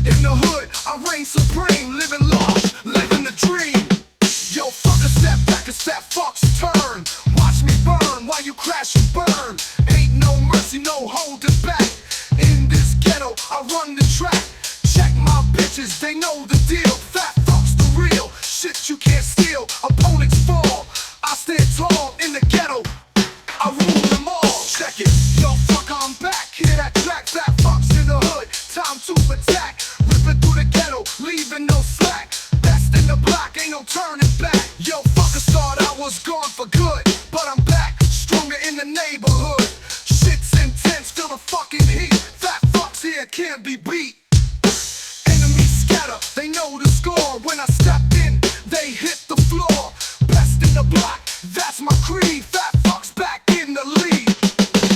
In the hood, I reign supreme, living large, living the dream. Yo, fucker, step back and step fuck's turn. Watch me burn while you crash and burn. Ain't no mercy, no holding back. In this ghetto, I run the track. Check my bitches, they know the deal. Fat fuck's the real shit you can't steal. Opponents fall, I stand tall in the ghetto. I rule them all. Check it, yo, fuck, I'm back. Hear that track, fat fucks in the hood. Time to attack, ripping through the ghetto, leaving no slack. Best in the block, ain't no turning back. Yo, fuckers thought I was gone for good, but I'm back, stronger in the neighborhood. Shit's intense, feel the fucking heat. Fat fucks here can't be beat. Enemies scatter, they know the score. When I step in, they hit the floor. Best in the block, that's my creed. Fat fucks back in the lead.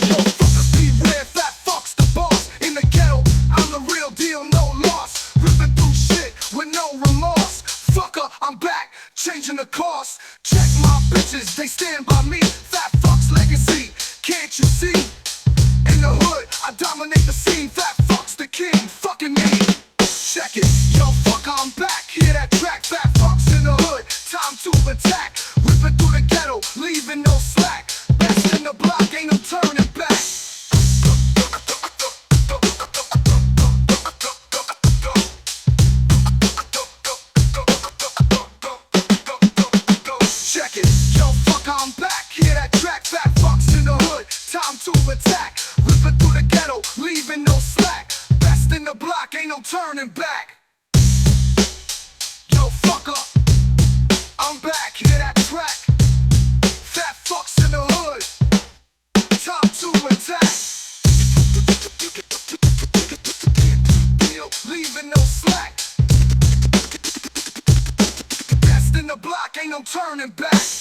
Yo, fuckers beware, fat fucks the boss. In the ghetto, I'm the real deal, no loss. Ripping through shit with no remorse. Fucker, I'm back, changing the course. Check my bitches, they stand by me. Fat fucks legacy, can't you see? In the hood, I dominate the scene. Fat fucks the king, fucking me. Check it, yo, fuck, I'm back. Hear that track, fat fucks in the hood. Time to attack, ripping through the ghetto, leaving no slack. Best in the block, ain't no turning back. Check it, yo, fuck, I'm back. Hear that track, fat fucks in the hood. Time to attack, ripping through the ghetto, leaving no slack. Best in the block, ain't no turning back. Yo, fucker, I'm back. Hear that track, fat fucks in the hood. Time to attack, leaving no slack. Best in the block, ain't no turning back.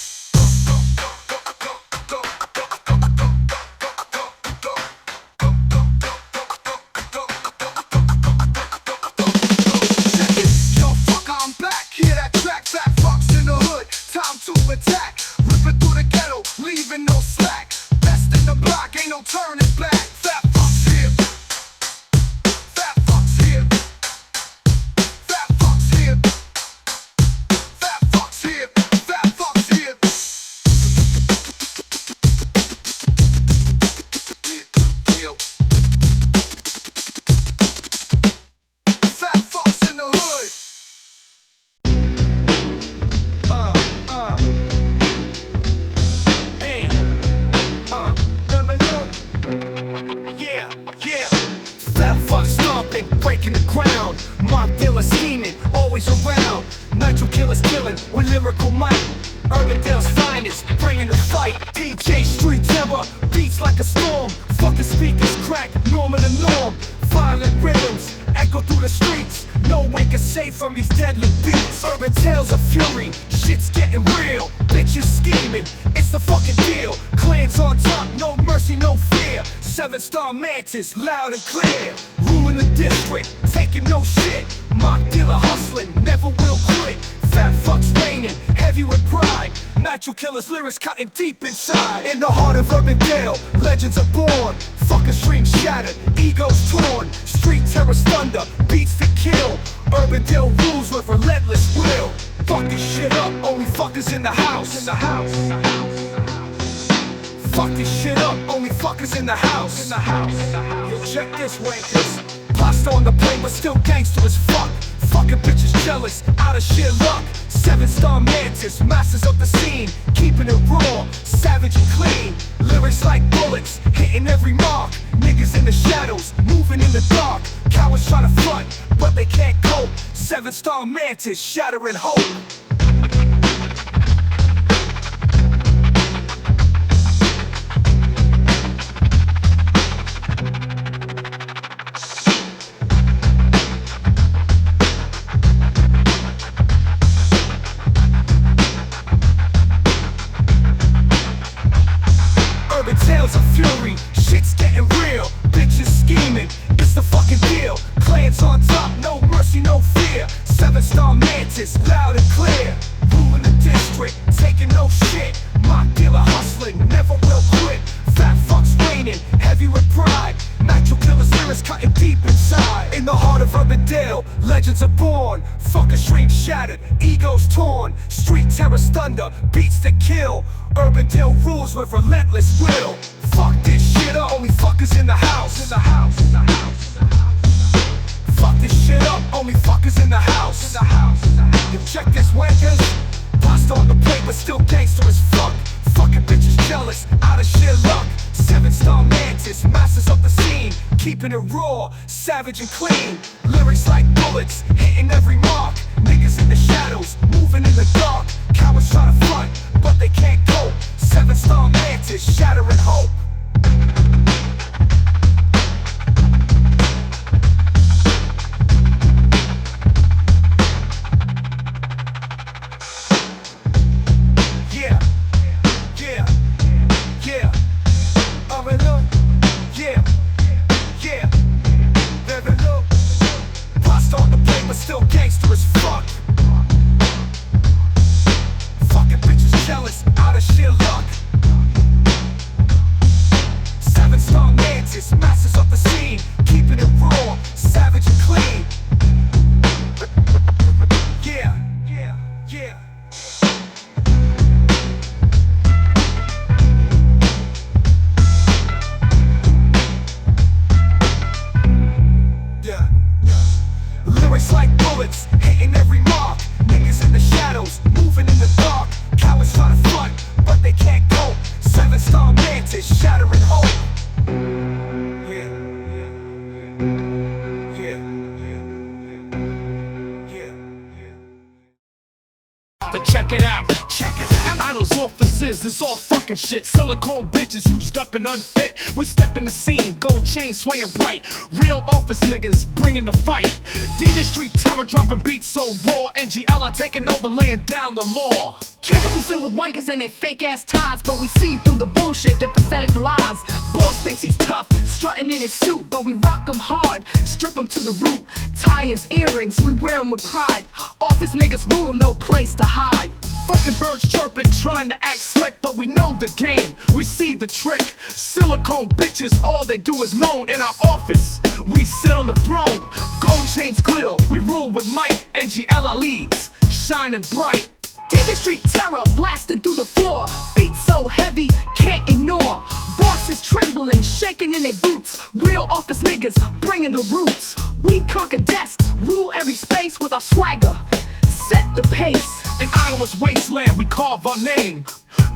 Attack, ripping through the ghetto, leaving no slack. Best in the block, ain't no turning back. Fat fucks here, fat fucks here, fat fucks here, fat fucks here, fat fucks here. Fat fucks in the hood. Breaking the ground, mob dealer scheming, always around. Nitro killers killing with lyrical might. Urbandale's finest, bringing the fight. DJ street terror, beats like a storm. Fucking speakers crack, normal the norm. Violent rhythms echo through the streets. No one can save from these deadly beats. Urban tales of fury, shit's getting real. Bitches scheming, it's the fucking deal. Clans on top, no mercy, no fear. 7-star Mantis, loud and clear. Ruling the district, taking no shit. Mock dealer hustling, never will quit. Fat fucks reigning, heavy with pride. Nitro killers, lyrics cutting deep inside. In the heart of Urbandale, legends are born. Fucking streams shattered, egos torn. Street terror's thunder, beats to kill. Urbandale rules with relentless will. Fuck this shit up, only fuckers in the house. Fuck this shit up, only fuckers in the house. Yo, check this wankers. Pasta on the plate, but still gangster as fuck. Fucking bitches jealous, out of sheer luck. 7-star Mantis, masters of the scene. Keeping it raw, savage and clean. Lyrics like bullets, hitting every mark. Niggas in the shadows, moving in the dark. Cowards try to front, but they can't cope. 7-star Mantis, shattering hope. Tales of fury, shit's getting real. Bitches scheming, it's the fucking deal. Clans on top, no mercy, no fear. 7-star Mantis, loud and clear. Ruling the district, taking no shit. Mock dealer hustling, never will quit. Fat fucks reigning, heavy with pride. Nitro killers, lyrics cutting deep inside. In the heart of Urbandale, legends are born. Fuckers dreams shattered, egos torn. Street terror's thunder, beats that kill. Urbandale rules with relentless will. Fuck this shit up, only fuckers in the house. Fuck this shit up, only fuckers in the house. You check this wankers, pasta on the plate but still gangster as fuck. Fucking bitches jealous, out of sheer luck. 7-star Mantis, masters of the scene, keeping it raw, savage and clean. Lyrics like bullets, hitting every mark. Niggas in the shadows, moving in the dark. Cowards try to front, but they can't cope. 7-star Mantis, shattering hope. Still gangster as fuck. Fucking bitches jealous, out of sheer luck. 7-star Mantis, masters of the scene, keeping it raw, savage and clean. Yeah. Lyrics like bullets, hitting every mark. Niggas in the shadows, moving in the dark. Cowards try to front, but they can't go. 7-star Mantis, shattering hope. But check it out. Idols, officers, it's all fucking shit. Silicone bitches who steppin' unfit. We step in the scene, gold chain swaying bright. Real office niggas bringing the fight. DJ Street terror dropping beats so raw. NGL taking over, laying down the law. Chemicals filled with wankers and their fake ass ties, but we see through the bullshit, their pathetic lies. Boss thinks he's tough, strutting in his suit, but we rock him hard, strip him to the root. Tie his earrings, we wear him with pride. Office niggas rule, no place to hide. Fucking birds chirping, trying to act slick, but we know the game, we see the trick. Silicone bitches, all they do is moan. In our office, we sit on the throne. Gold chains glitter, we rule with might. NGL leads, shining bright. DJ Street terror blasting through the floor. Beat so heavy, can't ignore. Bosses trembling, shaking in their boots. Real office niggas bringing the roots. We conquer desks, rule every space with our swagger. Set the pace. In Iowa's wasteland, we carve our name.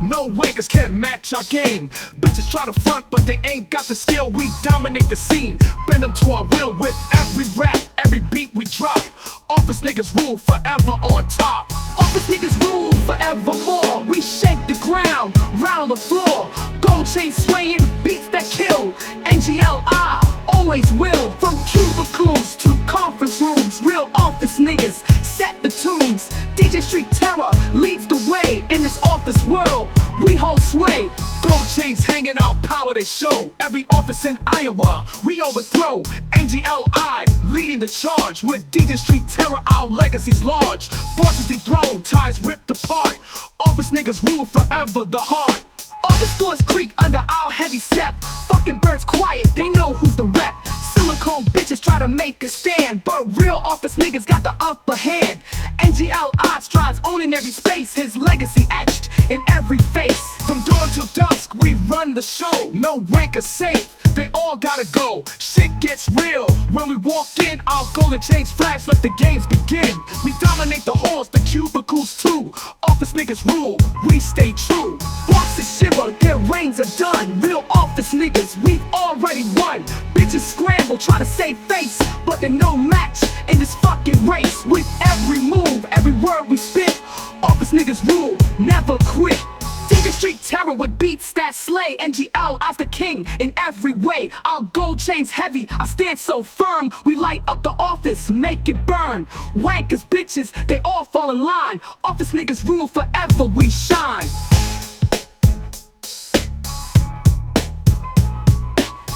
No wankers can match our game. Bitches try to front, but they ain't got the skill. We dominate the scene, bend them to our will with every rap, every beat we drop. Office niggas rule forever on top. Office niggas rule forevermore. We shake the ground, round the floor. Gold chains swaying, beats that kill. NGLI always will. From cubicles to conference rooms, real office niggas set the tunes. DJ Street terror leads the way. In this office world, we hold sway. Gold chains hanging out, power they show. Every office in Iowa, we overthrow. NGLI leading the charge. With DJ Street terror, our legacy's large. Bosses dethroned, ties ripped apart. Office niggas rule forever the heart. Office doors creak under our heavy step. Fucking birds quiet, they know who's the rep. Silicone bitches try to make a stand, but real office niggas got the upper hand. NGLI strides owning every space, his legacy etched in every face. From dawn till dusk, we run the show. No rank is safe, they all gotta go. Shit gets real when we walk in. Our golden chains flash, let the games begin. We dominate the halls, the cubicles too. Office niggas rule, we stay true. Bosses shiver, their reigns are done. Real office niggas, we've already won. Bitches scramble, try to save face, but they're no match in this fucking race. With every move, every word we spit, office niggas rule, never quit. DJ Street terror with beats that slay. NGL as the king in every way. Our gold chains heavy, I stand so firm. We light up the office, make it burn. Wankers, bitches, they all fall in line. Office niggas rule forever, we shine.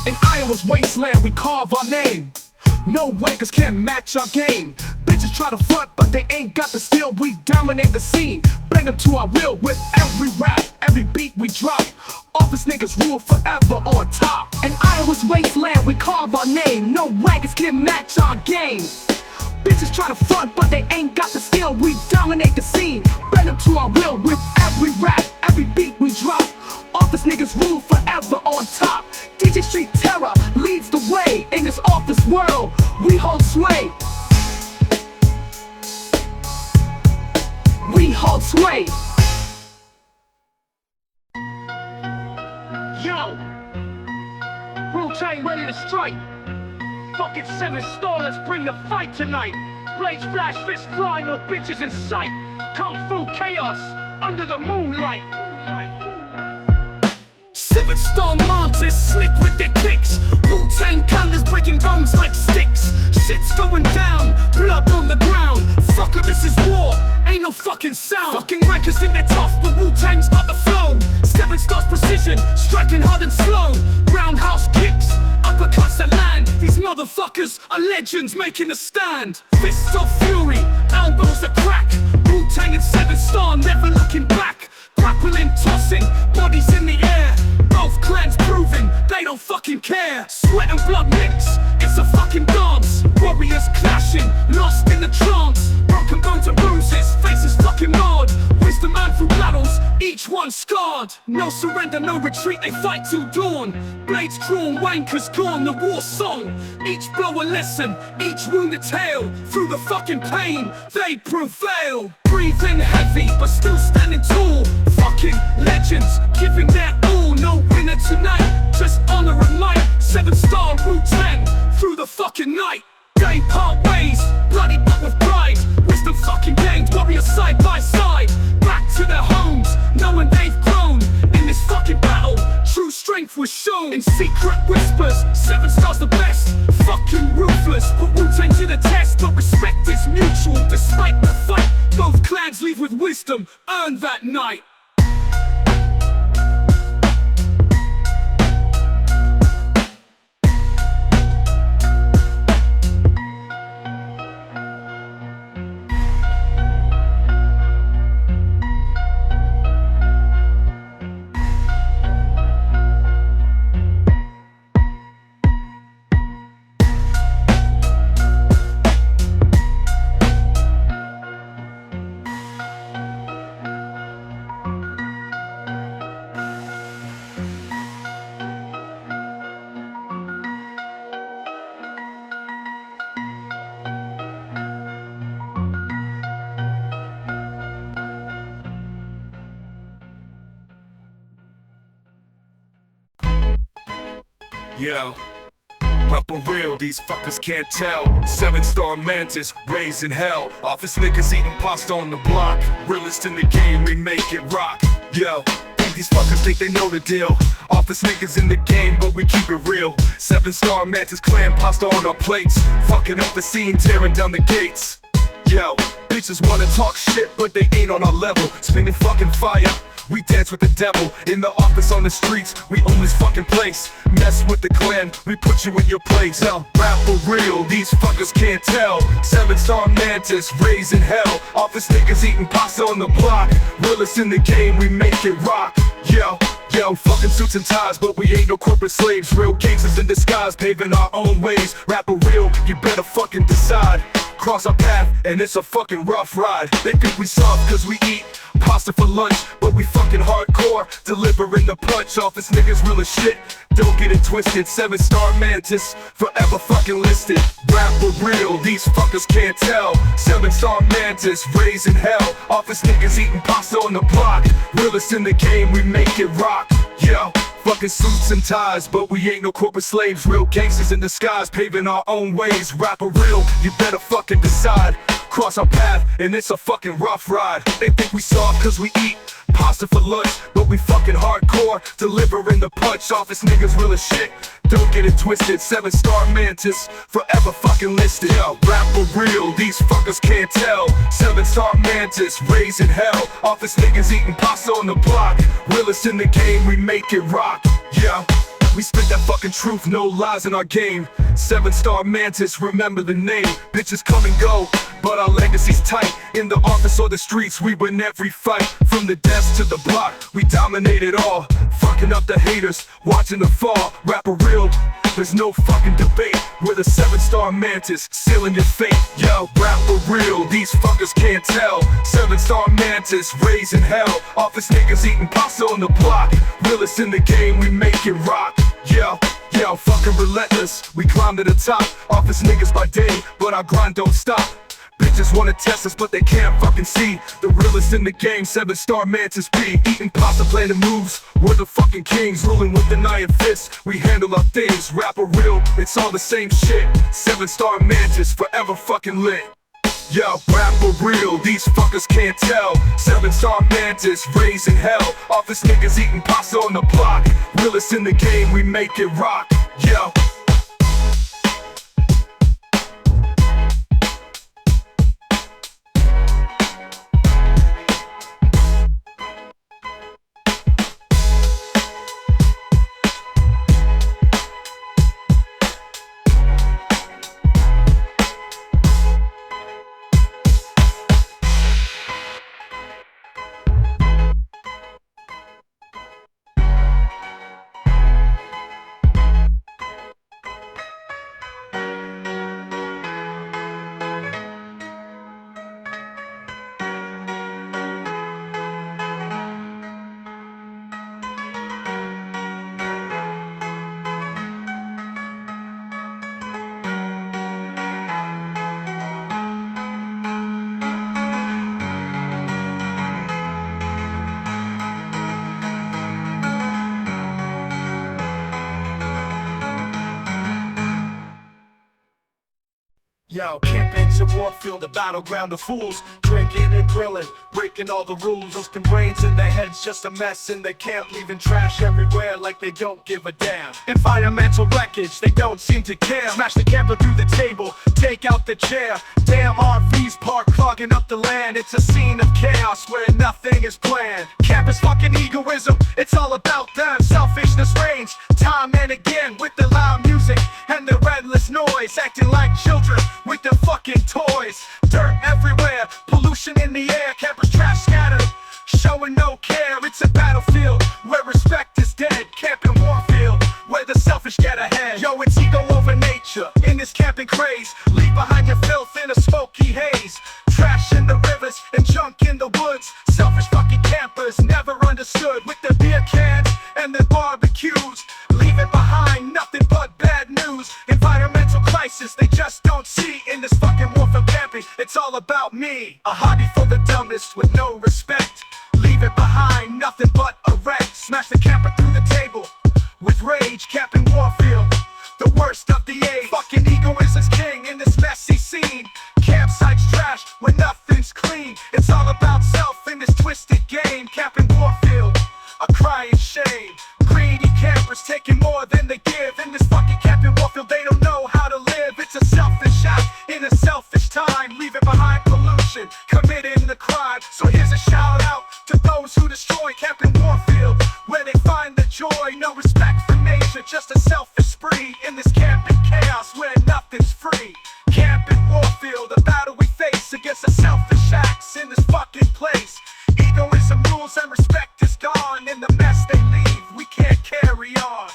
In Iowa's wasteland, we carve our name. No wankers can match our game. Bitches try to front, but they ain't got the skill. We dominate the scene, bring them to our will with every rap, every beat we drop. Office niggas rule forever on top. An Iowa's wasteland, we carve our name. No wagons can match our game. Bitches try to front, but they ain't got the skill. We dominate the scene, bend them to our will. With every rap, every beat we drop. Office niggas rule forever on top. DJ Street Terror leads the way. In this office world, we hold sway. We hold sway. Yo, Wu-Tang ready to strike. Fucking 7-star, let's bring the fight tonight. Blades flash, fists flying, no bitches in sight. Kung Fu chaos under the moonlight. 7-star Mantis, slick with their kicks. Wu-Tang counters breaking bones like sticks. Shit's going down, blood on the ground. Fucker, this is war, ain't no fucking sound. Fucking rankers think they're tough, but Wu-Tang's got the flow. 7 stars precision, striking hard and slow. Roundhouse kicks, uppercuts that land. These motherfuckers are legends making a stand. Fists of fury, elbows that crack. Wu-Tang and 7-star never looking back. Grappling, tossing, bodies in the air. Both clans proving they don't fucking care. Sweat and blood mix, it's a fucking dance. Warriors clashing, lost in the trance. Broken bones and bruises, faces fucking marred. Wisdom earned through battles, each one scarred. No surrender, no retreat, they fight till dawn. Blades drawn, wankers gone, the war song. Each blow a lesson, each wound a tale. Through the fucking pain, they prevail. Breathing heavy, but still standing tall. Fucking legends, giving their all. No winner tonight, just honor and might. 7-star Wu-Tang, through the fucking night. They part ways, bloody but with pride. Wisdom fucking gained, warriors side by side. Back to their homes, knowing they've grown. In this fucking battle, true strength was shown. In secret whispers, 7-star's the best. Fucking ruthless, put Wu-Tang to the test. But respect is mutual, despite the fight. Both clans leave with wisdom, earned that night. Yo, up and real, these fuckers can't tell. 7-star Mantis, raising hell. Office niggas eating pasta on the block. Realest in the game, we make it rock. Yo, these fuckers think they know the deal. Office niggas in the game, but we keep it real. 7-star Mantis clan pasta on our plates. Fucking up the scene, tearing down the gates. Yo, bitches wanna talk shit, but they ain't on our level. Spinning fucking fire, we dance with the devil. In the office, on the streets, we own this fucking place. Mess with the clan, we put you in your place. Now, rap for real, these fuckers can't tell. 7-star Mantis, raising hell. Office niggas eating pasta on the block. Realest in the game, we make it rock. Yo, fucking suits and ties, but we ain't no corporate slaves. Real gangsters in disguise, paving our own ways. Rap for real, you better fucking decide. Cross our path, and it's a fucking rough ride. They think we soft cause we eat pasta for lunch, but we fucking hardcore, delivering the punch. Office niggas real as shit, don't get it twisted. 7-star Mantis, forever fucking listed. Rap for real, these fuckers can't tell. 7-star Mantis, raising hell. Office niggas eating pasta on the block. Realest in the game, we make it rock. Yo, fucking suits and ties, but we ain't no corporate slaves. Real gangsters in disguise, paving our own ways. Rap for real, you better fucking decide. Cross our path, and it's a fucking rough ride. They think we soft cause we eat pasta for lunch, but we fucking hardcore, delivering the punch. Office niggas real as shit, don't get it twisted. 7-star Mantis, forever fucking listed. Yo, rap for real, these fuckers can't tell. 7-star Mantis, raising hell. Office niggas eating pasta on the block. Realest in the game, we make it rock. Yo, We spit that fucking truth, no lies in our game. 7-star Mantis, remember the name. Bitches come and go, but our legacy's tight. In the office or the streets, we win every fight. From the desk to the block, we dominate it all. Fucking up the haters, watching the fall. Rapper real, there's no fucking debate. We're the 7-star Mantis, sealing your fate. Yo, rapper real, these fuckers can't tell. 7-star Mantis, raising hell. Office niggas eating pasta on the block. Realest in the game, we make it rock. Yo, fucking relentless, we climb to the top. Office niggas by day, but our grind don't stop. Bitches wanna test us, but they can't fucking see. The realest in the game, 7-star Mantis P. Eating pasta, planning moves, we're the fucking kings. Ruling with an iron fist, we handle our things. Rapper real, it's all the same shit. 7-star Mantis, forever fucking lit. Yo, rapper real, these fuckers can't tell. 7-star Mantis, raising hell. Office niggas eating pasta on the block. Realest in the game, we make it rock. Yo. Yo, camping to Warfield, the battleground of fools. Drinking and grilling, breaking all the rules. Roasting brains in their heads, just a mess in their camp. Leaving trash everywhere like they don't give a damn. Environmental wreckage, they don't seem to care. Smash the camper through the table, take out the chair. Damn RVs parked, clogging up the land. It's a scene of chaos where nothing is planned. Camp is fucking egoism, it's all about them. Selfishness reigns, time and again. With the loud music and the endless noise. Acting like children with their fucking toys. Dirt everywhere, pollution in the air. Campers trash scattered, showing no care. It's a battlefield where respect is dead. Camping Warfield, where the selfish get ahead. Yo, it's ego over nature, in this camping craze. Leave behind your filth in a smoky haze. Trash in the rivers and junk in the woods. Selfish fucking campers, never understood. With their beer cans and their barbecues, leaving behind nothing but bad news. Environmental crisis, they just don't see. In this fucking war for camping, it's all about me. A hobby for the dumbest with no respect. Leaving behind nothing but a wreck. Smash the camper through the table with rage. Camping Warfield, the worst of the age. Fucking egoism's king in this messy scene. Campsites trash when nothing's clean. It's all about self in this twisted game. Camping Warfield, a crying shame. Greedy campers taking more than they give. In this fucking camping Warfield, they don't know how to live. It's a selfish act in a selfish time. Leaving behind pollution, committing the crime. So here's a shout out to those who destroy camping Warfield, where they find the joy. No respect for nature, just a selfish spree. In this camping chaos where nothing's free. Camping Warfield, the battle we face against the selfish acts in this fucking place. Egoism rules and respect is gone. In the mess they leave, we can't carry on.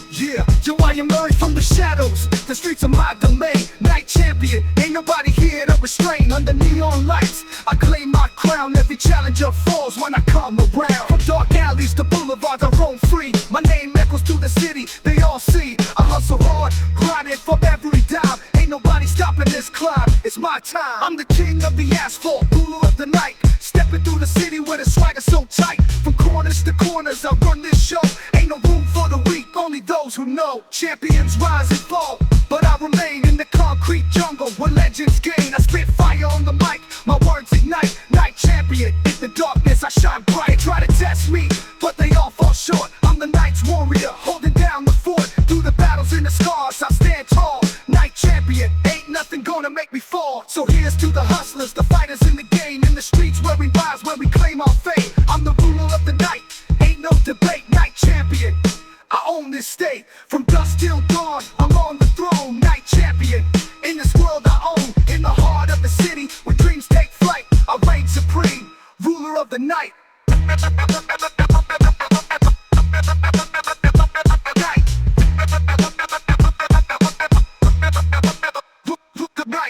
Yeah. Yo, I emerge from the shadows. The streets are my domain. Night champion, ain't nobody here to restrain. Under neon lights, I claim my crown. Every challenger falls when I come around. From dark alleys to boulevards, I roam free. My name echoes through the city, they all see. I hustle hard, grinding for every dime. Ain't nobody stopping this climb, it's my time. I'm the king of the asphalt, ruler of the night. Stepping through the city where the swagger so tight. From corners to corners, I run this show. Ain't no room for the weak, only those who know. Champions rise and fall, but I remain in the concrete jungle where legends gain. I spit fire on the mic, my words ignite. Night champion, in the darkness I shine bright. Try to test me, but they all fall short. I'm the night's warrior, So here's to the hustlers, the fighters in the game, in the streets where we rise, where we claim our fame. I'm the ruler of the night, ain't no debate, night champion. I own this state, from dusk till dawn, I'm on the throne, night champion. In this world I own, in the heart of the city, where dreams take flight, I reign supreme, ruler of the night.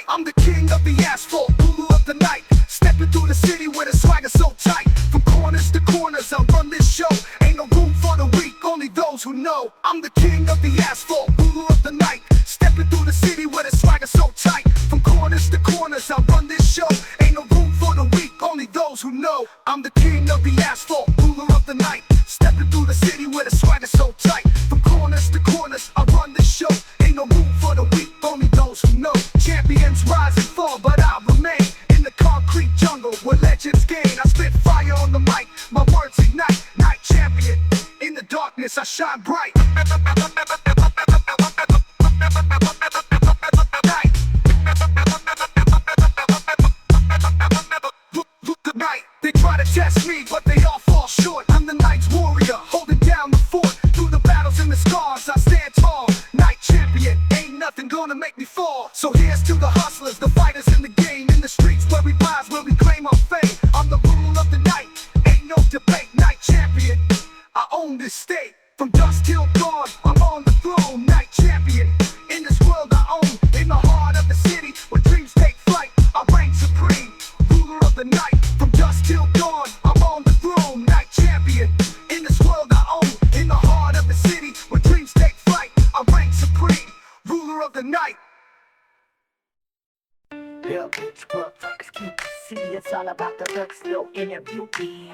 I'm the king of the asphalt, ruler of the night. Stepping through the city with a swagger so tight. From corners to corners, I'll run this show. Ain't no room for the weak, only those who know. I'm the king of the asphalt, ruler of the night. Stepping through the city with a swagger so tight. From corners to corners, I'll run this show. Ain't no room for the weak, only those who know. I'm the king of the asphalt, ruler of the night. Stepping through the city with a swagger so tight. From corners to corners, I run this show. Ain't no room for the weak, only those who know. Champions rise and fall, but I remain in the concrete jungle where legends gain. I spit fire on the mic, my words ignite. Night champion, in the darkness I shine bright. Night, they try to test me, but they all fall short. I'm the night's warrior, holding down the fort. Through the battles and the scars, I stand tall. Night champion, ain't nothing gonna make me fall. So here's to the hustlers, the fighters in the game, in the streets where we rise, where we claim our fame. I'm the ruler of the night, ain't no debate. Night champion, I own this state. From dusk till dawn, I'm on the throne. Night champion, in this world I own. In the heart of the city, where dreams take flight, I reign supreme, ruler of the night. From dusk till dawn, I'm on the throne. Night champion, in this world I own. In the heart of the city, where dreams take flight, I reign supreme, ruler of the night. Real bitch world, fuckers can't see. It's all about the looks, no inner beauty.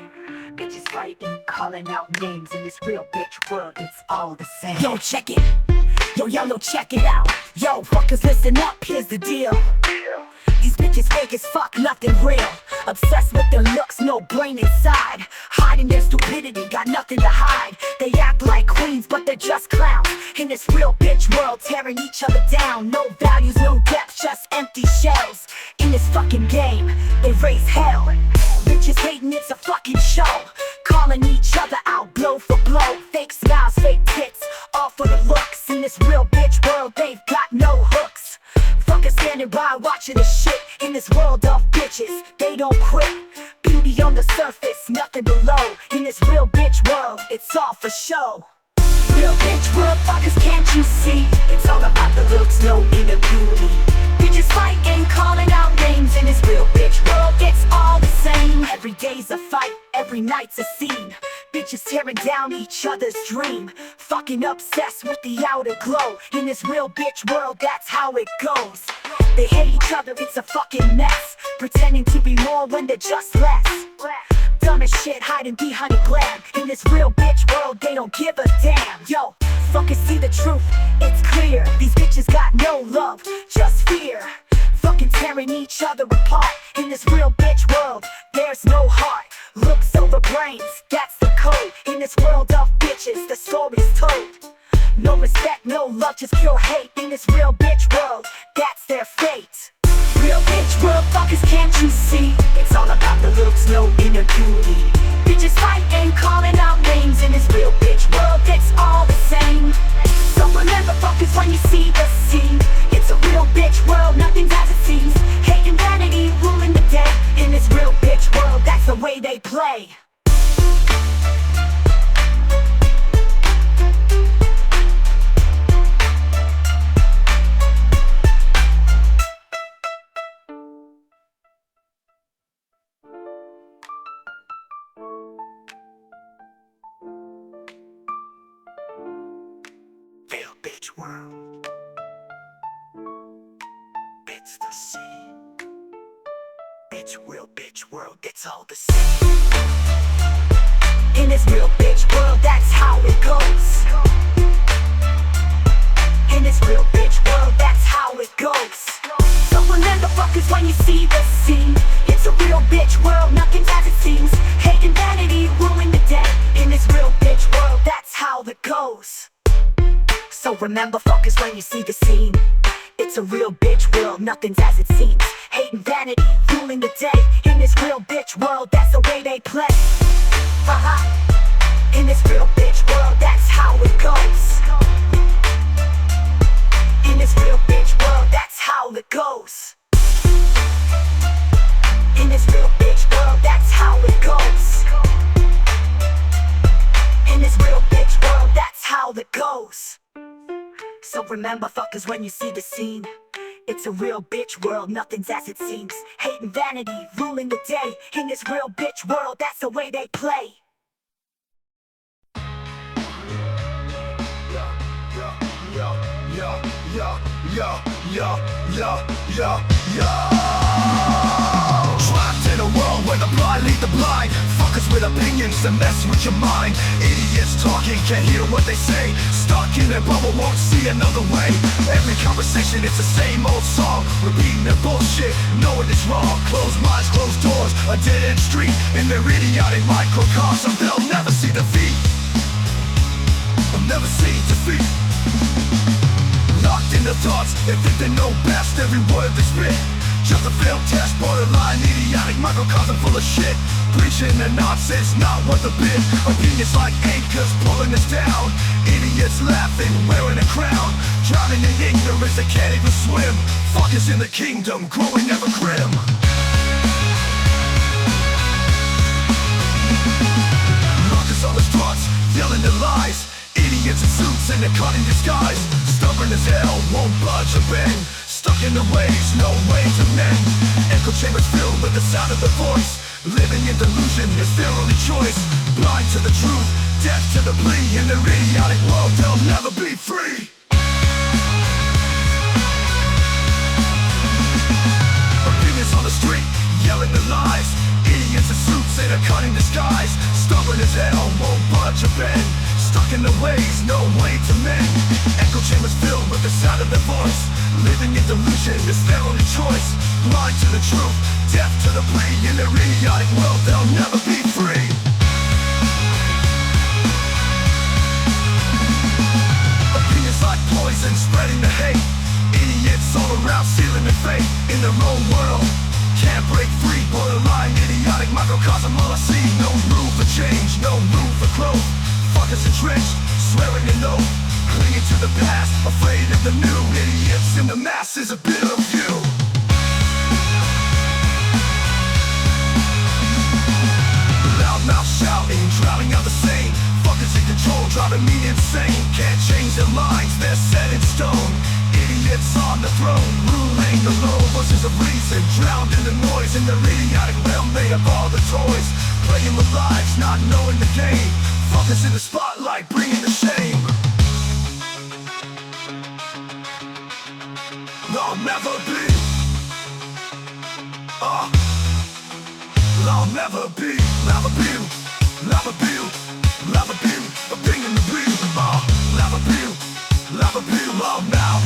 Bitches fighting, calling out names. In this real bitch world, it's all the same. Yo, check it. Yo, yellow, check it out. Yo, fuckers, listen up, here's the deal. These bitches fake as fuck, nothing real. Obsessed with their looks, no brain inside. Hiding their stupidity, got nothing to hide. They act like queens, but they're just clowns. In this real bitch world, tearing each other down. No values, no depth, just empty shells. In this fucking game, they raise hell. Bitches hating, it's a fucking show. Calling each other out, blow for blow. Fake smiles, fake tits, all for the looks. In this real bitch world, they've got no hooks. Fuckers standing by watching the shit. In this world of bitches, they don't quit. Beauty on the surface, nothing below. In this real bitch world, it's all for show. Real bitch world, fuckers, can't you see? It's all about the looks, no inner beauty. Bitches fighting, calling out names. In this real bitch world, it's all the same. Every day's a fight, every night's a scene. Bitches tearing down each other's dream. Fucking obsessed with the outer glow. In this real bitch world, that's how it goes. They hate each other, it's a fucking mess. Pretending to be more when they're just less. Dumb as shit, hiding behind a glam. In this real bitch world, they don't give a damn. Yo, fuckers see the truth, it's clear. These bitches got no love, just fear. Fucking tearing each other apart. In this real bitch world, there's no heart. Looks over brains, that's the code. In this world of bitches, the story's told. No respect, no love, just pure hate. In this real bitch world, that's their fate. Real bitch world, fuckers, can't you see? It's all about the looks, no inner beauty. Bitches fighting, calling out names. In this real bitch world, it's all the same. So remember, fuckers, when you see the scene, it's a real bitch world, nothing's as it seems. Hate and vanity ruling the day. In this real bitch world, that's the way they play. Real bitch world, it's the same. Bitch, real bitch world, it's all the same. In this real bitch world, that's how it goes. In this real bitch world, that's how it goes. So remember, fuckers, when you see the scene, it's a real bitch world, nothing's as it seems. Hate and vanity ruling the day. In this real bitch world, that's how it goes. So remember, fuckers, when you see the scene, it's It's a real bitch world, nothing's as it seems. Hate and vanity, ruling the day. In this real bitch world, that's the way they play. Haha. In this real bitch world, that's how it goes. In this real bitch world, that's how it goes. In this real bitch world, that's how it goes. In this real bitch world, that's how it goes. So remember fuckers when you see the scene, it's a real bitch world, nothing's as it seems. Hate and vanity, ruling the day. In this real bitch world, that's the way they play. Trapped in a world where the blind lead the blind. Fuckers with opinions that mess with your mind. Idiots talking, can't hear what they say. Stuck in their bubble, won't see another way. Every conversation, it's the same old song. Repeating their bullshit, knowing it's wrong. Closed minds, closed doors, a dead-end street. In their idiotic microcosm, they'll never see defeat. They'll never see defeat. Locked in their thoughts, they think they know best. Every word they spit, just a failed test. Borderline idiotic microcosm full of shit. Preaching the nonsense, not worth a bit. Opinions like anchors pulling us down. Idiots laughing, wearing a crown. Drowning in ignorance, they can't even swim. Fuckers in the kingdom, growing ever grim. Rockers on the struts, yelling their lies. Idiots in suits and they're caught in disguise. Stubborn as hell, won't budge or bend. Stuck in the ways, no way to mend. Echo chambers filled with the sound of their voice. Living in delusion is their only choice. Blind to the truth, deaf to the plea. In their idiotic world, they'll never be free. Opinions on the street, yelling the lies. Idiots in suits in a cunning disguise. Stubborn as hell, won't budge or bend. Stuck in the ways, no way to mend. Echo chambers filled with the sound of their voice. Living in delusion is their only choice. Blind to the truth, deaf to the plea. In their idiotic world, they'll never be free. Opinions like poison, spreading the hate. Idiots all around, sealing their fate. In their own world, can't break free. Borderline idiotic microcosm, all I see. No room for change, no room for growth. Fuckers entrenched, swearing an oath. Clinging to the past, afraid of the new. Idiots in the masses, a bit of you. Loudmouth shouting, drowning out the same. Fuckers in control, driving me insane. Can't change their minds, they're set in stone. Idiots on the throne, ruling the low. Voices of reason, drowned in the noise. In their idiotic realm, they have all the toys. Playing with lives, not knowing the game. Fuckers in the spotlight, bringing the shame. I'll never be. I'll never be. Never be. Never be. Never be. A thing in the beat. Never be. Never be. Loud mouth.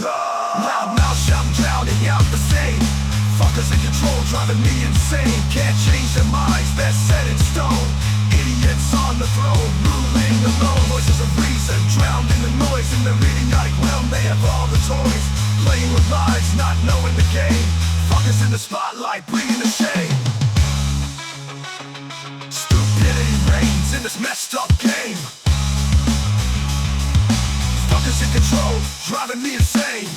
Loud mouth shouting, drowning out the same. Fuckers in control, driving me insane. Can't change their minds, they're set in stone. Idiots on the throne, ruling alone. Voices of reason, drowned in the noise. In their idiotic realm, they have all the toys. Playing with lives, not knowing the game. Fuckers in the spotlight, bringing the shame. Stupidity reigns in this messed up game. Fuckers in control, driving me insane.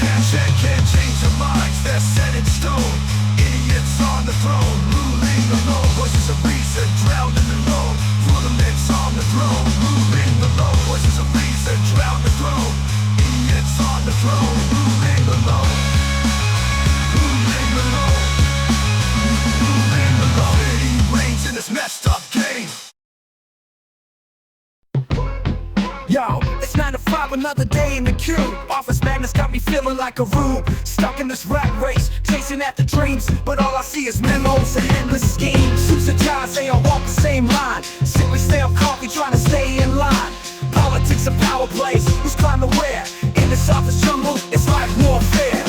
Can't change their minds, they're set in stone. Idiots on the throne, ruling alone. Voices of reason, drowned in the lone. Rudiments on the throne, ruling alone. Voices of reason, drowned the throne. Idiots on the throne, ruling alone. Ruling alone. Ruling alone. City reigns in this messed up game. Yo, it's 9 to 5, another day in the queue. Office madness got me feeling like a rube. Stuck in this rat race, chasing after dreams. But all I see is memos and endless schemes. Suits and ties, they all walk the same line. Simply stay on coffee, trying to stay in line. Politics and power plays, who's climbing where? In this office jungle, it's like warfare.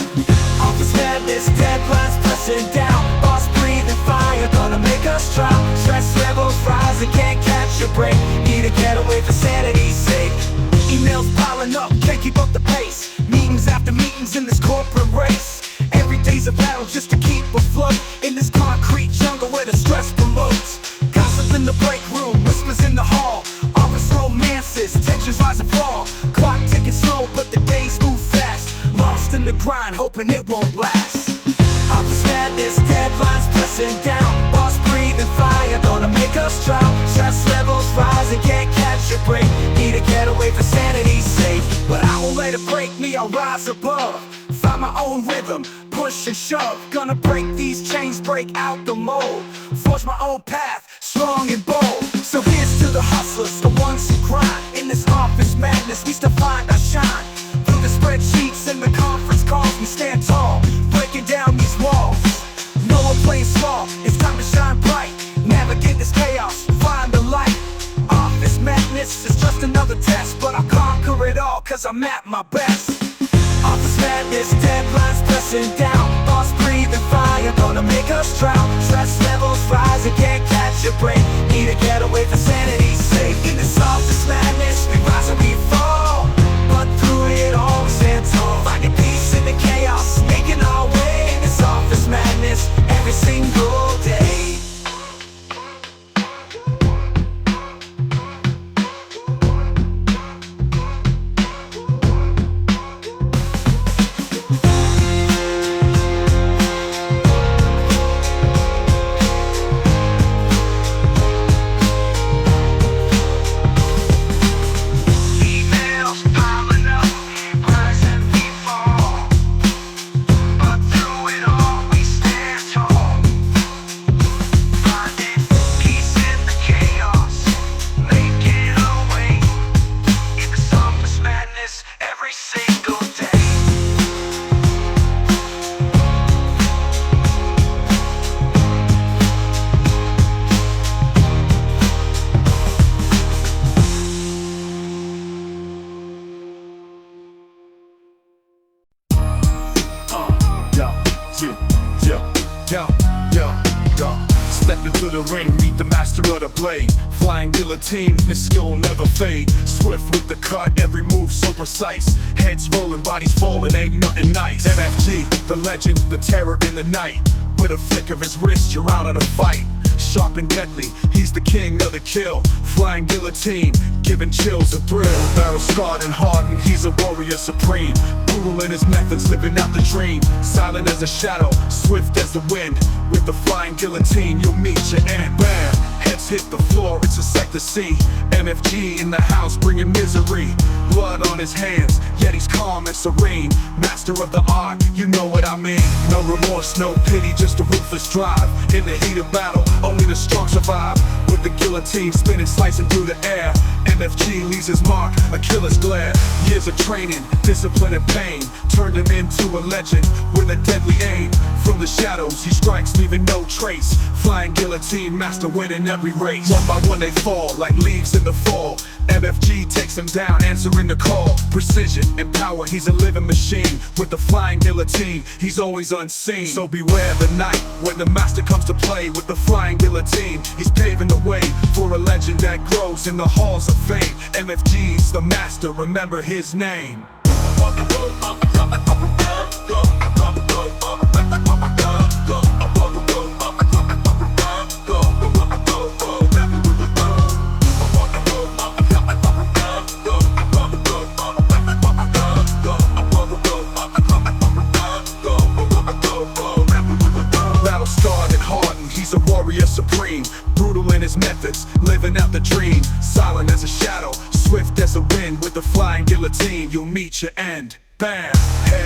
Office madness, deadlines pressing down. Boss breathing fire, gonna make us drown. Stress levels rising, can't catch a break. Need to get away for sanity's sake. Emails piling up, can't keep up the around just to keep afloat in this concrete jungle where the stress promotes. Gossip in the break room, whispers in the hall, office romances, tensions rise and fall. Clock ticking slow, but the days move fast. Lost in the grind, hoping it won't last. Office madness, deadlines pressing down. Boss breathing fire, gonna make us drown. Stress levels rising, can't catch a break. Need a getaway for sanity's sake, but I won't let it break me, I'll rise above. Find my own rhythm, push and shove. Gonna break these chains, break out the mold. Forge my own path, strong and bold. So here's to the hustlers, the ones who grind. In this office madness, we still find our shine. Through the spreadsheets and the conference calls, we stand tall, breaking down these walls. No one plays small, it's time to shine bright. Navigate this chaos, find the light. Office madness is just another test, but I'll conquer it all cause I'm at my best. Office madness, deadlines pressing down. Boss breathing fire, gonna make us drown. Stress levels rising, can't catch a break. Need a getaway for sanity's sake. In this office madness, we rise and we fall, but through it all we stand tall. Finding peace in the chaos, making our way. In this office madness, every single day. Step into the ring, meet the master of the blade. Flying guillotine, his skill never fade. Swift with the cut, every move so precise. Heads rolling, bodies falling, ain't nothing nice. MFG, the legend, the terror in the night. With a flick of his wrist, you're out on a fight. Sharp and deadly, he's the king of the kill. Flying guillotine, giving chills a thrill. Battle scarred and hardened, he's a warrior supreme. Brutal in his methods, living out the dream. Silent as a shadow, swift as the wind. With the flying guillotine, you'll meet your end. Bam, heads hit the floor, it's a sight to see. MFG in the house, bringing misery. Blood on his hands, yet he's calm and serene. Master of the art, you know what I mean. No remorse, no pity, just a ruthless drive. In the heat of battle, only the strong survive. With the guillotine spinning, slicing through the air. MFG leaves his mark, a killer's glare. Years of training, discipline and pain turned him into a legend with a deadly aim. From the shadows, he strikes, leaving no trace. Flying guillotine, master winning every race. One by one they fall, like leaves in the fall. MFG takes him down, answering the call. Precision and power, he's a living machine. With the flying guillotine, he's always unseen. So beware the night, when the master comes to play. With the flying guillotine, he's paving the way for a legend that grows in the halls of fame. MFG's the master, remember his name. Battle scarred and hardened, he's a warrior supreme. Brutal in his methods, living out the dream. Silent as a shadow, swift as a wind. With the flying guillotine, you'll meet your end. Bam!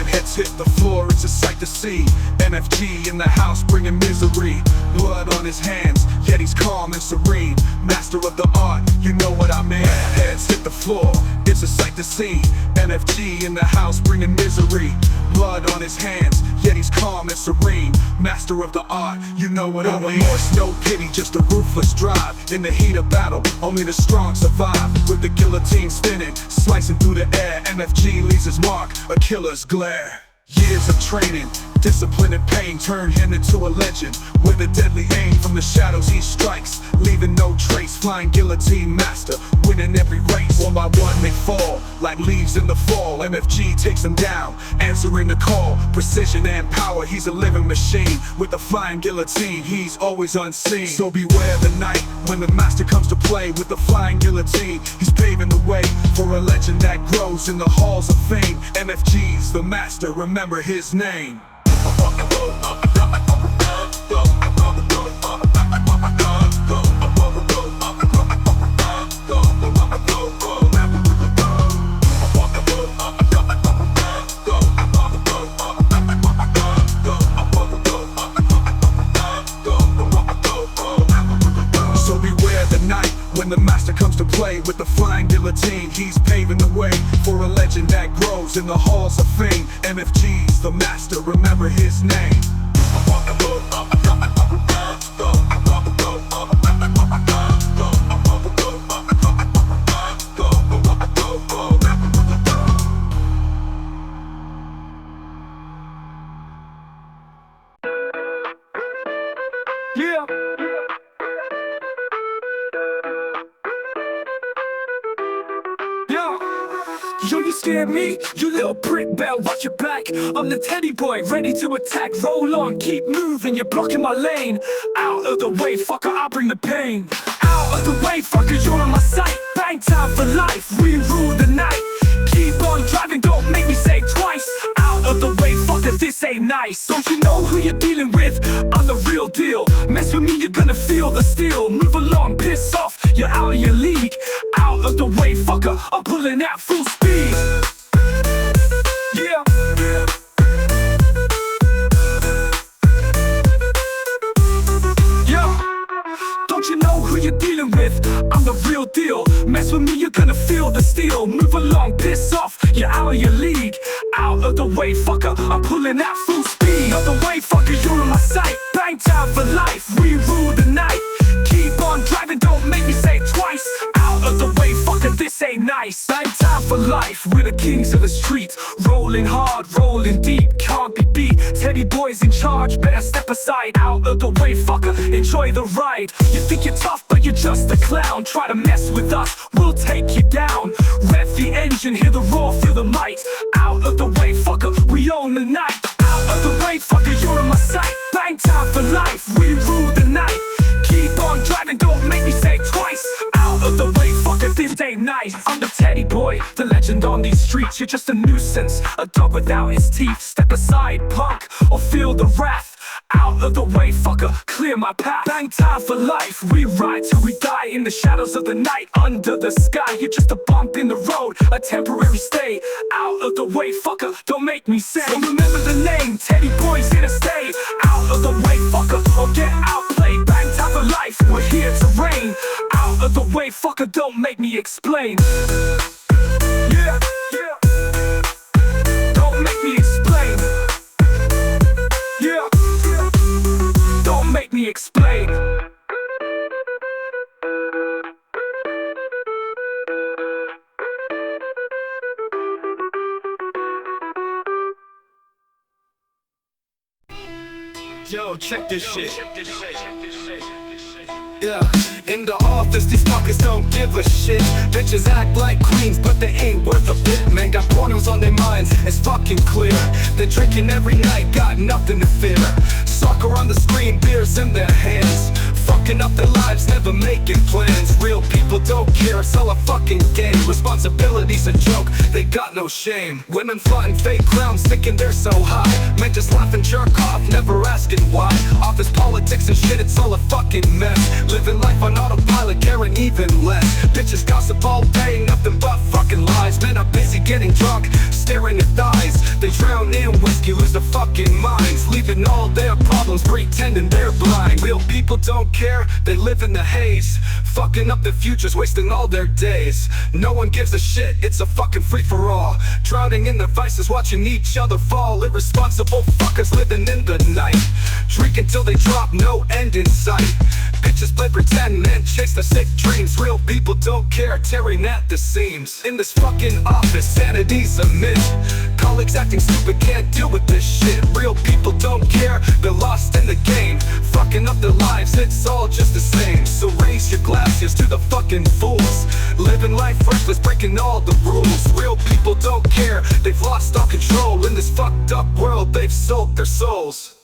Heads hit the floor, it's a sight to see. MFG in the house, bringing misery. Blood on his hands, yet he's calm and serene. Master of the art, you know what I mean. Heads hit the floor, it's a sight to see. MFG in the house, bringing misery. Blood on his hands, yet he's calm and serene. Master of the art, you know what I mean. No remorse, no pity, just a ruthless drive. In the heat of battle, only the strong survive. With the guillotine spinning, slicing through the air. MFG leaves his mark, a killer's glare. Years of training, Discipline and pain turn him into a legend. With a deadly aim from the shadows he strikes, leaving no trace. Flying guillotine master, winning every race. One by one they fall, like leaves in the fall. MFG takes them down, answering the call. Precision and power, he's a living machine. With the flying guillotine, he's always unseen. So beware the night when the master comes to play. With the flying guillotine, he's paving the way for a legend that grows in the halls of fame. MFG's the master, remember his name. When the master comes to play with the flying guillotine, he's paving the way for a legend that grows in the halls of fame. MFG's the master, remember his name. Yeah. Yo, you scared me, you little prick bell, watch your back. I'm the teddy boy, ready to attack. Roll on, keep moving, you're blocking my lane. Out of the way, fucker, I'll bring the pain. Out of the way, fucker, you're on my sight. Bang time for life, we rule the night. Keep on driving, don't make me say twice. Out of the way, fucker, this ain't nice. Don't you know who you're dealing with? I'm the real deal. Mess with me, you're gonna feel the steel. Move along, piss off, you're out of your league. Out of the way, fucker, I'm pulling at full speed. Yeah. Yeah. Don't you know who you're dealing with? I'm the real deal. Mess with me, you're gonna feel the steel. Move along, piss off, you're out of your league. Out of the way, fucker, I'm pulling at full speed. Out of the way, fucker, you're on my sight. Bang time for life, we rule the night. Keep on driving, don't make me say twice. Out of the way, fucker, this ain't nice. Bang time for life, we're the kings of the streets. Rolling hard, rolling deep, can't be beat. Teddy boy's in charge, better step aside. Out of the way, fucker, enjoy the ride. You think you're tough, but you're just a clown. Try to mess with us, we'll take you down. Rev the engine, hear the roar, feel the might. Out of the way, fucker, we own the night. Out of the way, fucker, you're on my sight. Bang time for life, we rule the night. Keep on driving, don't make me say twice. Out of the way, fucker, this ain't nice. I'm the teddy boy, the legend on these streets. You're just a nuisance, a dog without his teeth. Step aside, punk, or feel the wrath. Out of the way, fucker, clear my path. Bang time for life, we ride till we die. In the shadows of the night, under the sky. You're just a bump in the road, a temporary stay. Out of the way, fucker, don't make me say. So remember the name, Teddy Boy's here to stay. Out of the way, fucker, or get outplayed. Bang time for life, we're here to reign. Out of the way, fucker, don't make me explain. Yeah, yeah. Don't make me explain. Yeah. Don't make me explain. Yo, check this shit. Yeah, in the office, these fuckers don't give a shit. Bitches act like queens, but they ain't worth a bit. Man, got pornos on their minds, it's fucking clear. They're drinking every night, got nothing to fear. Soccer on the screen, beers in their hands. Fucking up their lives, never making plans. Real people don't care, it's all a fucking game. Responsibility's a joke, they got no shame. Women flaunting fake clowns, thinking they're so high. Men just laugh and jerk off, never asking why. Office politics and shit, it's all a fucking mess. Living life on autopilot, caring even less. Bitches gossip all day, nothing but fucking lies. Men are busy getting drunk, staring at thighs. They drown in whiskey, lose their fucking minds. Leaving all their problems, pretending they're blind. Real people don't care, they live in the haze. Fucking up their futures, wasting all their days. No one gives a shit, it's a fucking free-for-all. Drowning in their vices, watching each other fall. Irresponsible fuckers living in the night. Drinking till they drop, no end in sight. Bitches play pretend and chase their sick dreams. Real people don't care, tearing at the seams. In this fucking office, sanity's a myth. Colleagues acting stupid, can't deal with this shit. Real people don't care, they're lost in the game. Fucking up their lives, it's all just the same. So raise your glasses to the fucking fools. Living life worthless, breaking all the rules. Real people don't care, they've lost all control. In this fucked up world, they've sold their souls.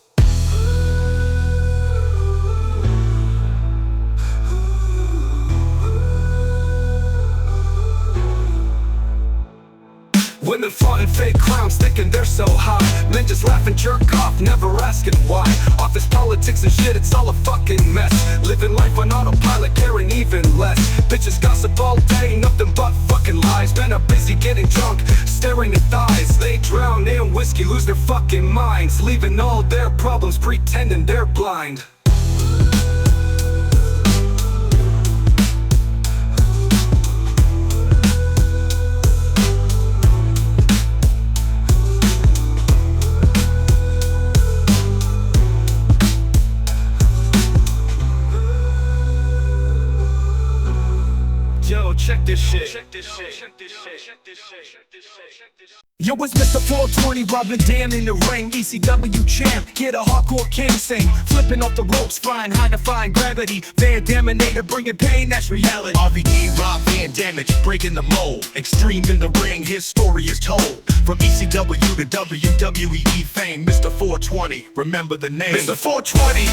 Women flaunting fake crowns, thinking they're so hot. Men just laugh and jerk off, never asking why. Office politics and shit, it's all a fucking mess. Living life on autopilot, caring even less. Bitches gossip all day, nothing but fucking lies. Men are busy getting drunk, staring at thighs. They drown in whiskey, lose their fucking minds, leaving all their problems, pretending they're blind. Yo, check this shit. Yo, it's Mr. 420, robbing Dan in the ring. ECW champ, get a hardcore king sing. Flipping off the ropes, flying high, defying gravity. Van Daminator, bringing pain, that's reality. RVD, Rob Van Damage, breaking the mold. Extreme in the ring, his story is told. From ECW to WWE fame, Mr. 420, remember the name. Mr. 420,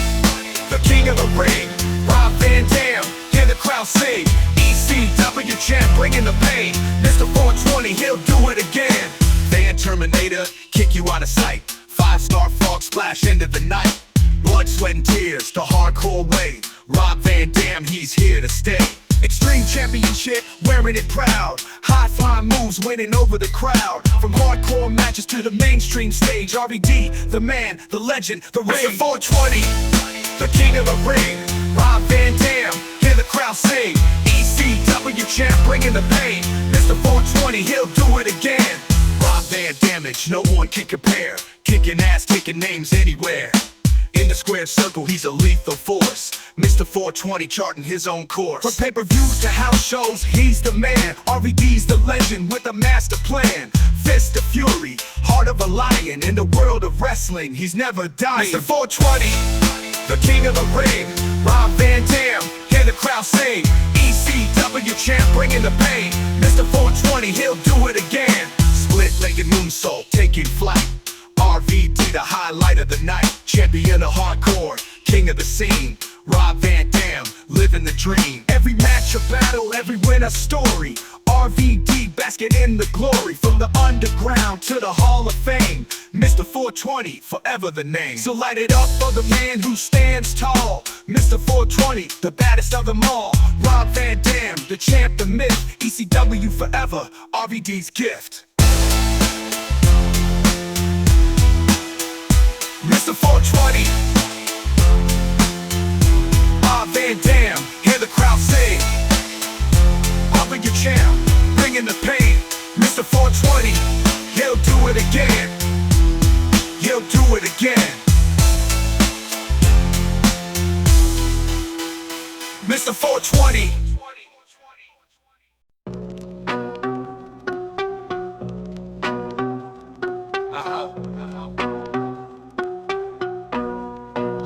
the king of the ring. Rob Van Dam, hear the crowd sing. ECW champ, bringing the pain. Mr. 420, he'll do it again. Van Terminator, kick you out of sight. 5-star frog splash into the night. Blood, sweat, and tears, the hardcore way. Rob Van Dam, he's here to stay. Extreme championship, wearing it proud. High flying moves, winning over the crowd. From hardcore matches to the mainstream stage. RVD, the man, the legend, the ring. Mr. 420, the king of the ring. Rob Van Dam, hear the crowd sing. ECW champ, bringing the pain. Mr. 420, he'll do it again. Rob Van Damage, no one can compare. Kicking ass, taking names anywhere. In the square circle, he's a lethal force. Mr. 420 charting his own course. From pay-per-views to house shows, he's the man. RVD's the legend with a master plan. Fist of fury, heart of a lion. In the world of wrestling, he's never dying. Mr. 420, the king of the ring. Rob Van Dam, hear the crowd sing. ECW champ, bringing the pain. Mr. 420, he'll do it again. Split-legged moonsault, taking flight. RVD, the highlight of the night. Champion of hardcore, king of the scene. Rob Van Dam, living the dream. Every match a battle, every win a story. RVD basking in the glory. From the underground to the Hall of Fame. Mr. 420, forever the name. So light it up for the man who stands tall. Mr. 420, the baddest of them all. Rob Van Dam, the champ, the myth. ECW forever, RVD's gift. Mr. 420, Rob Van Dam, hear the crowd sing. Up in your champ, bringing the pain. Mr. 420, he'll do it again. He'll do it again. Mr. 420.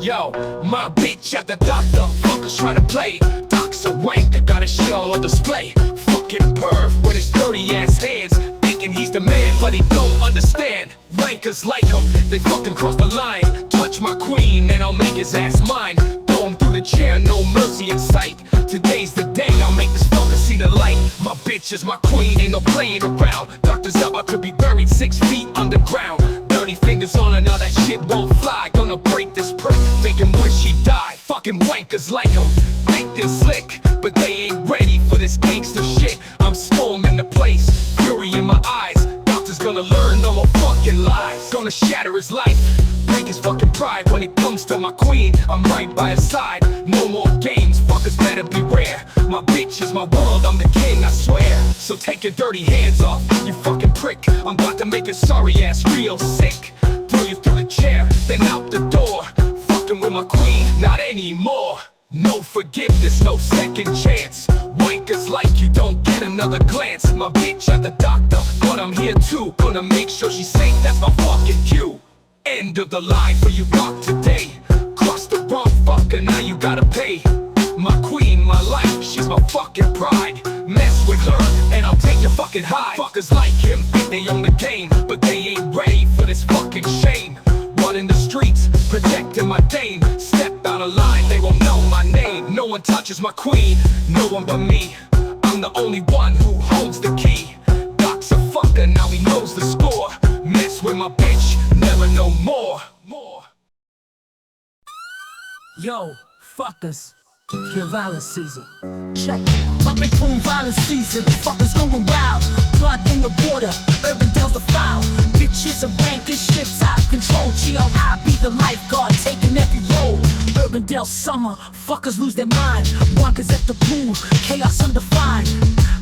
Yo, my bitch at the doctor, fuckers trying to play. Doc's a wanker, got a shit all on display. Fucking perv with his dirty ass hands, thinking he's the man, but he don't understand. Wankers like him, they fucking cross the line. Touch my queen and I'll make his ass mine. Throw him through the chair, no mercy in sight. Today's the day, I'll make this fucker see the light. My bitch is my queen, ain't no playing around. Doctors up, I could be buried 6 feet underground. Dirty fingers on her, now that shit won't fly. Gonna break this prick, make him wish he died. Fucking wankers like him, think they're slick, but they ain't ready for this gangster shit. I'm storming the place, fury in my eyes. Doctor's gonna learn no more fucking lies. Gonna shatter his life, break his fucking pride. When it comes to my queen, I'm right by his side. No more games, fuckers better beware. My bitch is my world, I'm the king, I swear. So take your dirty hands off, you fucking prick. I'm about to make a sorry ass real sick. Throw you through the chair, then out the door. Fucking with my queen, not anymore. No forgiveness, no second chance. Wankers like you don't get another glance. My bitch at the doctor, but I'm here too. Gonna make sure she's safe, that's my fucking cue. End of the line for you rock today. Cross the wrong fucker, now you gotta pay. My queen, my life, she's my fucking pride. Mess with her, and I'll take your fucking hide. Fuckers like him, think they own the game, but they ain't ready for this fucking shame. Running the streets, protecting my dame. Step out of line, they won't know my name. No one touches my queen, no one but me. I'm the only one who holds the key. Doc's a fucker, now he knows the score. Mess with my bitch, never no more. Yo, fuckers, pure violence season. Check it. Public boom violence season. Fuckers going wild. Blood in the water. Urbandale's the foul. Bitches and rankers, shit's out of control. GLI be the lifeguard, taking every role. Urbandale summer. Fuckers lose their mind. Wonkers at the pool. Chaos undefined.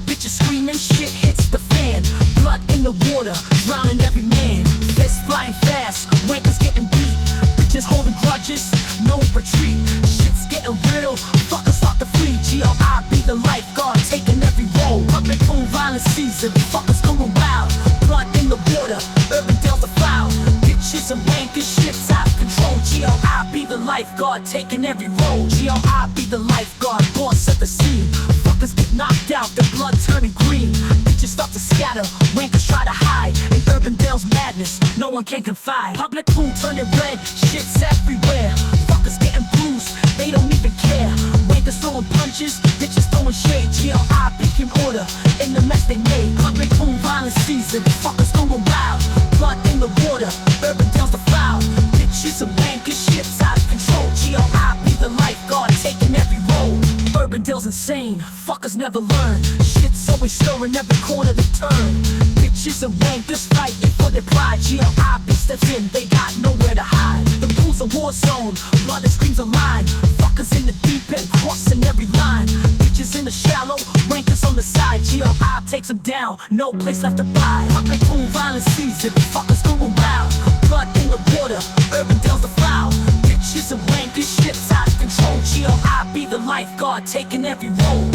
Bitches screaming, shit hits the fan. Blood in the water, drowning every man. Fists flying fast. Rankers getting beat. Bitches holding grudges, no retreat. Shit's getting real, fuckers start to flee. GLI be the lifeguard, taking every role. Public boom violence season, fuckers going wild. Blood in the water, Urbandale's the foul. Bitches and wankers, shit's out of control. GLI be the lifeguard, taking every role. GLI be the lifeguard, boss at the scene. Fuckers get knocked out, their blood turning green. Bitches start to scatter, wankers try to hide. In Urbandale's madness, no one can confide. Public boom turning red, shit's everywhere. Fuckers getting bruised, they don't even care. Wankers throwing punches, bitches throwing shade. GLI picking order in the mess they made. Public boom violence season, fuckers going wild. Blood in the water, Urbandale's the foul. Bitches and wankers, shit's out of control. GLI be the lifeguard, taking every role. Urbandale's insane, fuckers never learn. Shit's always stirring every corner they turn. Bitches and wankers fighting for their pride. GLI steps in, they got nowhere to hide. The pool's a war zone, blood and screams a line. Fuckers in the deep end, crossing every line. Bitches in the shallow, rankers on the side. GLI takes them down, no place left to buy. Public boom violence season, fuckers going wild. Blood in the water, Urbandale's the foul. Bitches and wankers, shit's out of control. GLI be the lifeguard, taking every role.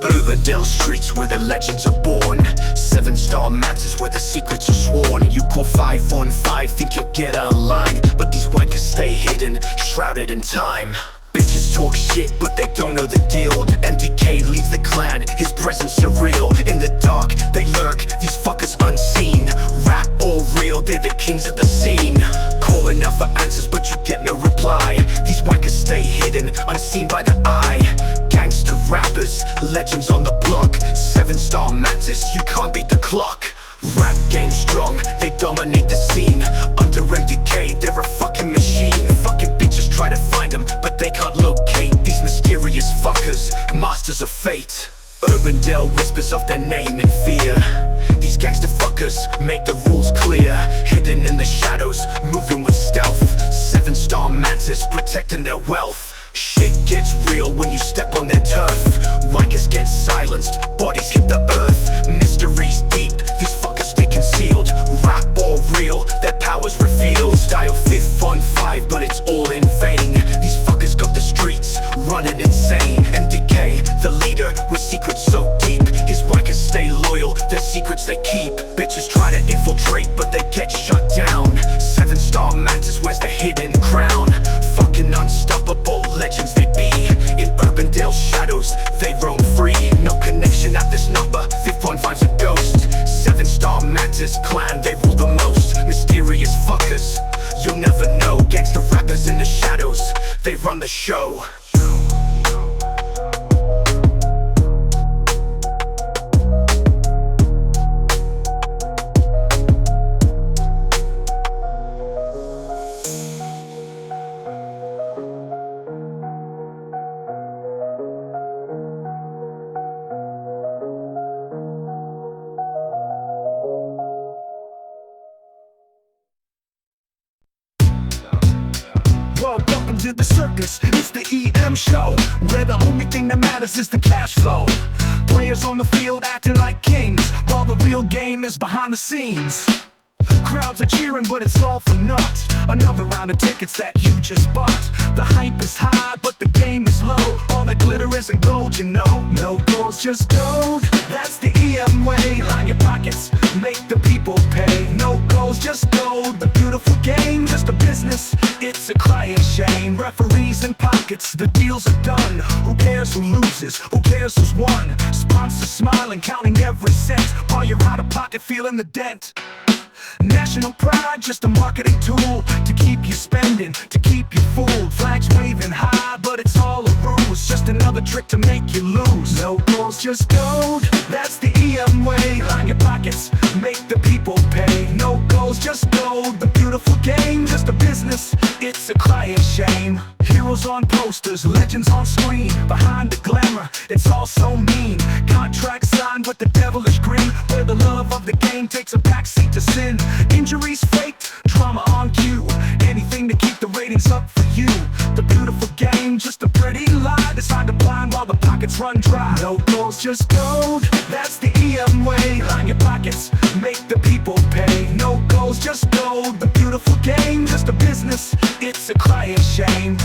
Urbandale streets where the legends are born. 7-star Mantis where the secrets are sworn. You call 5 on 5, think you'll get a line, but these wankers stay hidden, shrouded in time. Bitches talk shit, but they don't know the deal. MDK leads the clan, his presence surreal. In the dark, they lurk, these fuckers unseen. Rap all real, they're the kings of the scene. Calling out for answers, but you get no reply. These wankers stay hidden, unseen by the eye. Gangster rappers, legends on the block. 7-star Mantis, you can't beat the clock. Rap game strong, they dominate the scene. Under MDK, they're a fucking machine. Fucking bitches try to find them, but they can't locate these mysterious fuckers, masters of fate. Urbandale whispers of their name in fear. These gangster fuckers make the rules clear. Hidden in the shadows, moving with stealth. 7-star Mantis protecting their wealth. Shit gets real when you step on their turf. Wankers get silenced, bodies hit the earth. Mysteries deep, these fuckers stay concealed. Rap all real, their powers revealed. Style 5 on 5, but it's all in vain. These fuckers got the streets running insane. MDK, the leader with secrets so deep. His wankers stay loyal, their secrets they keep. Bitches try to infiltrate, but they get shut down. 7-star Mantis wears the hidden crown. Fucking unstoppable legends they be. In Urbandale shadows, they roam free. No connection at this number, the show. Welcome to the circus, it's the EM show, where the only thing that matters is the cash flow. Players on the field acting like kings, while the real game is behind the scenes. Crowds are cheering, but it's all for naught. Another round of tickets that you just bought. The hype is high, but the game is low. All that glitter isn't gold, you know. No gold's just gold, that's the EM way. Line your pockets, make the people pay. No gold's just gold, the beautiful game. Just a business, it's a crying shame. Referees in pockets, the deals are done. Who cares who loses, who cares who's won? Sponsors smiling, counting every cent, while you're out of pocket feeling the dent. National pride, just a marketing tool to keep you spending, to keep you fooled. Flags waving high, but it's all a ruse. Just another trick to make you lose. No gold's just gold, that's the EM way. Line your pockets, make the people pay. No gold's just gold, the beautiful game. Just a business, it's a crying shame. Heroes on posters, legends on screen. Behind the glamour, it's all so mean. Contracts signed with the devilish grin, where the love of the game takes a backseat to sin. Injuries faked, drama on cue. Anything to keep the ratings up for you. The beautiful game, just a pretty lie designed to blind while the pockets run dry. No gold's just gold, that's the EM way. Line your pockets, make the people pay. No gold's just gold, the beautiful game. Just a business, it's a crying shame.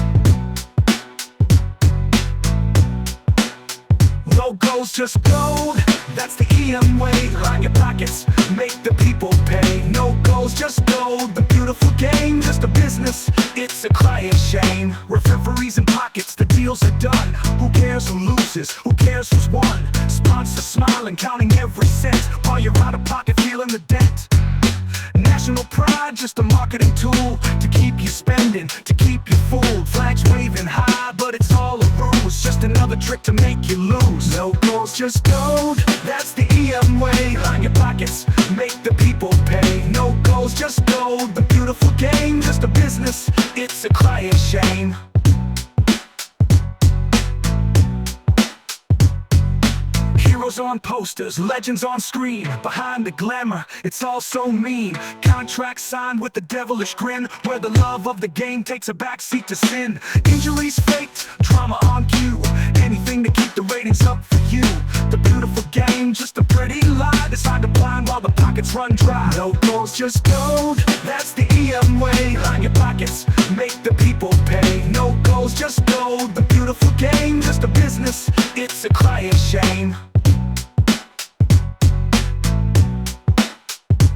No gold's just gold, that's the EM way. Line your pockets, make the people pay. No gold's just gold, the beautiful game. Just a business, it's a crying shame. Referees in pockets, the deals are done. Who cares who loses, who cares who's won? Sponsors smiling, counting every cent, while you're out of pocket feeling the dent. National pride, just a marketing tool to keep you spending, to keep you fooled. Flags waving high, but it's all a ruse. Just another trick to make you lose. No gold's just gold, that's the EM way. Line your pockets, make the people pay. No gold's just gold, the beautiful game. Just a business, it's a crying shame. Heroes on posters, legends on screen. Behind the glamour, it's all so mean. Contracts signed with the devilish grin, where the love of the game takes a backseat to sin. Injuries faked, drama on cue. Anything to keep the ratings up for you. The beautiful game, just a pretty lie designed to blind while the pockets run dry. No gold's just gold, that's the EM way. Line your pockets, make the people pay. No gold's just gold, the beautiful game. Just a business, it's a crying shame.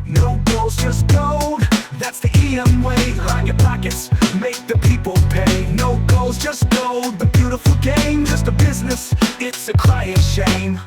No gold's just gold, that's the EM way. Line your pockets, make the people pay. No gold's just gold, the beautiful game. Just a business, it's a crying shame.